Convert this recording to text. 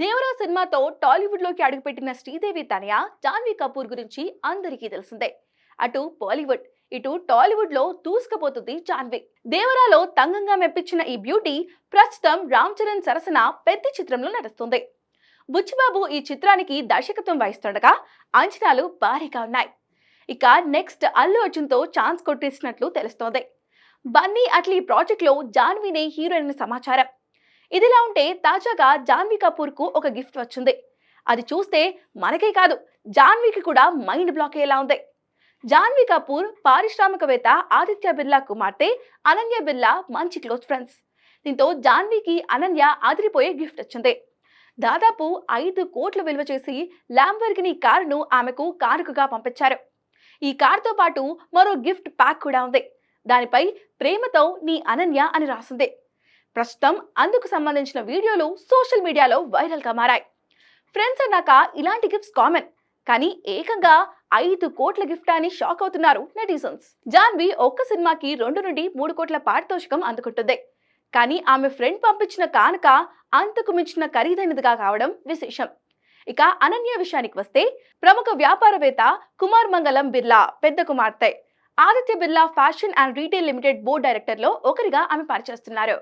దేవరా సినిమాతో టాలీవుడ్ లోకి అడుగుపెట్టిన శ్రీదేవి తనయ జాన్వీ కపూర్ గురించి అందరికీ తెలిసిందే. అటు బాలీవుడ్ ఇటు టాలీవుడ్ లో దూసుకుపోతుంది జాన్వీ. దేవరాలో తంగంగా మెప్పించిన ఈ బ్యూటీ ప్రస్తుతం రామ్ చరణ్ సరసన పెద్ద చిత్రంలో నటిస్తుంది. బుచ్చిబాబు ఈ చిత్రానికి దర్శకత్వం వహిస్తుండగా అంచనాలు భారీగా ఉన్నాయి. ఇక నెక్స్ట్ అల్లు అర్జున్ తో ఛాన్స్ కొట్టేసినట్లు తెలుస్తోంది. బన్నీ అట్లీ ప్రాజెక్ట్ లో జాన్వీనే హీరోయిన్ సమాచారం. ఇదిలా ఉంటే తాజాగా జాన్వీ కపూర్ కు ఒక గిఫ్ట్ వచ్చింది. అది చూస్తే మనకే కాదు జాన్వీకి కూడా మైండ్ బ్లాక్ అయ్యేలా ఉంది. జాన్వీ కపూర్ పారిశ్రామికవేత్త ఆదిత్య బిర్లా కుమార్తె అనన్య బిర్లా మంచి క్లోజ్ ఫ్రెండ్స్. దీంతో జాన్వీకి అనన్య అదిరిపోయే గిఫ్ట్ వచ్చింది. దాదాపు 5 కోట్లు విలువ చేసి ల్యాంబోర్గిని కారును ఆమెకు కానుకగా పంపించారు. ఈ కారుతో పాటు మరో గిఫ్ట్ ప్యాక్ కూడా ఉంది. దానిపై ప్రేమతో నీ అనన్య అని రాసింది. ప్రస్తుతం అందుకు సంబంధించిన వీడియోలు సోషల్ మీడియాలో వైరల్ గా మారాయి. ఫ్రెండ్స్ అన్నాక ఇలాంటి గిఫ్ట్స్ కామన్, కానీ ఏకంగా 5 కోట్ల గిఫ్ట్ అని షాక్ అవుతున్నారు నెటిజన్స్. జాన్వీ ఒక్క సినిమాకి 2 నుండి 3 కోట్ల పారితోషికం అందుకుంటుంది. కానీ ఆమె ఫ్రెండ్ పంపించిన కానుక అంతకు మించిన ఖరీదైనదిగా కావడం విశేషం. ఇక అనన్య విషయానికి వస్తే ప్రముఖ వ్యాపారవేత్త కుమార్ మంగళం బిర్లా పెద్ద కుమార్తె. Aditya Birla fashion and retail limited board director లో ఒకరిగా ఆమె పనిచేస్తున్నారు.